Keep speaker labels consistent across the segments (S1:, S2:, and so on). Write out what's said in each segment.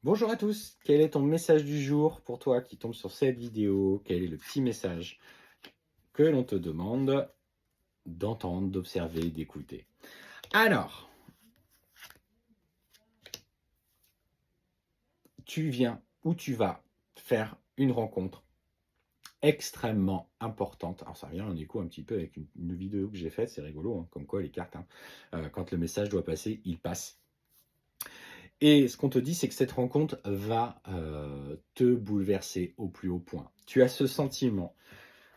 S1: Bonjour à tous, quel est ton message du jour pour toi qui tombe sur cette vidéo? Quel est le petit message que l'on te demande d'entendre, d'observer, d'écouter? Alors, tu viens ou tu vas faire une rencontre extrêmement importante. Alors ça revient en écho un petit peu avec une vidéo que j'ai faite, c'est rigolo, hein, comme quoi les cartes, hein, quand le message doit passer, il passe. Et ce qu'on te dit, c'est que cette rencontre va te bouleverser au plus haut point. Tu as ce sentiment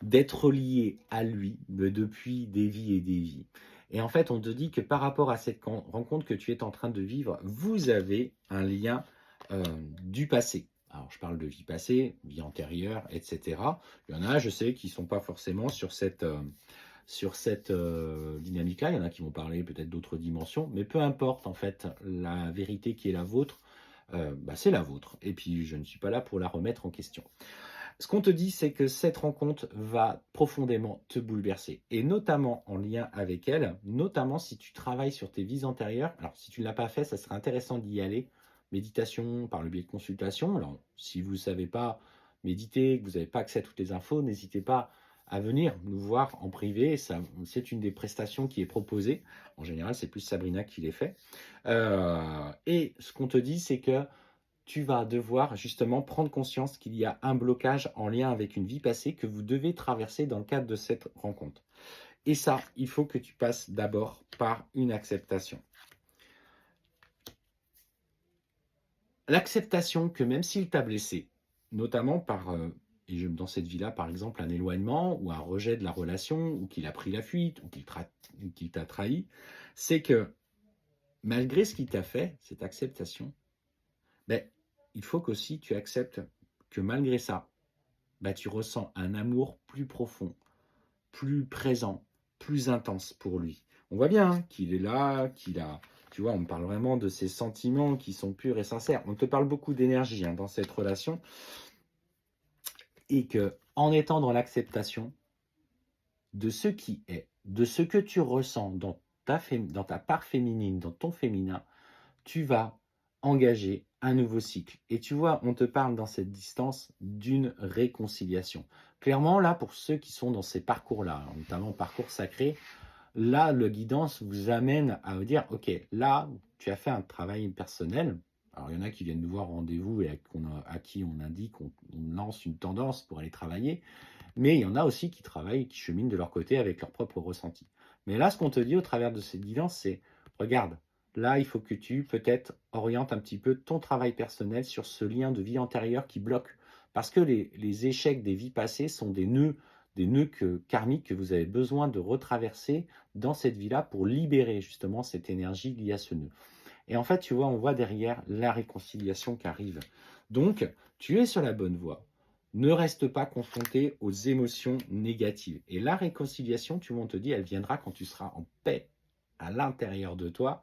S1: d'être lié à lui, depuis des vies et des vies. Et en fait, on te dit que par rapport à cette rencontre que tu es en train de vivre, vous avez un lien du passé. Alors, je parle de vie passée, vie antérieure, etc. Il y en a, je sais, qui ne sont pas forcément sur cette dynamique-là. Il y en a qui vont parler peut-être d'autres dimensions, mais peu importe, en fait, la vérité qui est la vôtre, c'est la vôtre. Et puis, je ne suis pas là pour la remettre en question. Ce qu'on te dit, c'est que cette rencontre va profondément te bouleverser et notamment en lien avec elle, notamment si tu travailles sur tes vies antérieures. Alors, si tu ne l'as pas fait, ça serait intéressant d'y aller. Méditation par le biais de consultation. Alors, si vous ne savez pas méditer, que vous n'avez pas accès à toutes les infos, n'hésitez pas à venir nous voir en privé. C'est une des prestations qui est proposée. En général, c'est plus Sabrina qui les fait. Et ce qu'on te dit, c'est que tu vas devoir justement prendre conscience qu'il y a un blocage en lien avec une vie passée que vous devez traverser dans le cadre de cette rencontre. Et ça, il faut que tu passes d'abord par une acceptation. L'acceptation que même s'il t'a blessé, notamment dans cette vie-là, par exemple, un éloignement ou un rejet de la relation, ou qu'il a pris la fuite, ou qu'il t'a trahi, c'est que malgré ce qu'il t'a fait, cette acceptation, ben, il faut qu'aussi tu acceptes que malgré ça, tu ressens un amour plus profond, plus présent, plus intense pour lui. On voit bien qu'il est là, tu vois, on parle vraiment de ses sentiments qui sont purs et sincères. On te parle beaucoup d'énergie dans cette relation et que en étant dans l'acceptation de ce qui est, de ce que tu ressens dans ta part féminine, dans ton féminin, tu vas engager un nouveau cycle. Et tu vois, on te parle dans cette distance d'une réconciliation. Clairement, là, pour ceux qui sont dans ces parcours-là, notamment parcours sacré, là, le guidance vous amène à vous dire, OK, là, tu as fait un travail personnel. Alors, il y en a qui viennent nous voir en rendez-vous et à qui on indique, on lance une tendance pour aller travailler. Mais il y en a aussi qui travaillent, qui cheminent de leur côté avec leur propre ressenti. Mais là, ce qu'on te dit au travers de cette guidance, c'est, regarde, là, il faut que tu, peut-être, orientes un petit peu ton travail personnel sur ce lien de vie antérieure qui bloque. Parce que les échecs des vies passées sont des nœuds karmiques que vous avez besoin de retraverser dans cette vie-là pour libérer justement cette énergie liée à ce nœud. Et en fait, tu vois, on voit derrière la réconciliation qui arrive. Donc, tu es sur la bonne voie. Ne reste pas confronté aux émotions négatives. Et la réconciliation, tu vois, on te dit, elle viendra quand tu seras en paix à l'intérieur de toi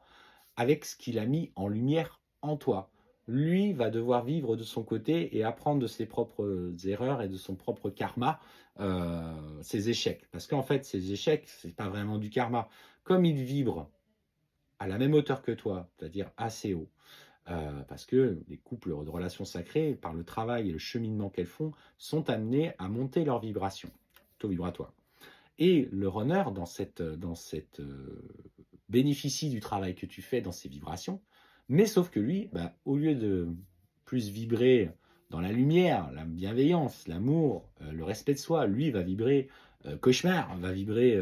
S1: avec ce qu'il a mis en lumière en toi. Lui va devoir vivre de son côté et apprendre de ses propres erreurs et de son propre karma, ses échecs. Parce qu'en fait, ces échecs, ce n'est pas vraiment du karma. Comme il vibre à la même hauteur que toi, c'est-à-dire assez haut, parce que les couples de relations sacrées, par le travail et le cheminement qu'elles font, sont amenés à monter leur vibration, taux vibratoire. Et le runner, bénéficie du travail que tu fais dans ces vibrations, mais sauf que lui, au lieu de plus vibrer dans la lumière, la bienveillance, l'amour, le respect de soi, lui va vibrer cauchemar, va vibrer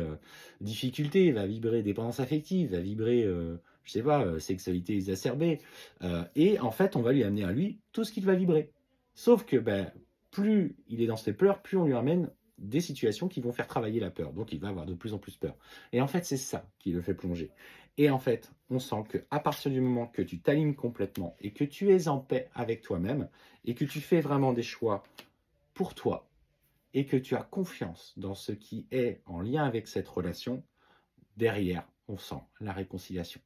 S1: difficulté, va vibrer dépendance affective, va vibrer, je sais pas, sexualité exacerbée. Et en fait, on va lui amener à lui tout ce qu'il va vibrer. Sauf que plus il est dans ses pleurs, plus on lui amène des situations qui vont faire travailler la peur. Donc il va avoir de plus en plus peur. Et en fait, c'est ça qui le fait plonger. Et en fait, on sent qu'à partir du moment que tu t'alignes complètement et que tu es en paix avec toi-même et que tu fais vraiment des choix pour toi et que tu as confiance dans ce qui est en lien avec cette relation, derrière, on sent la réconciliation.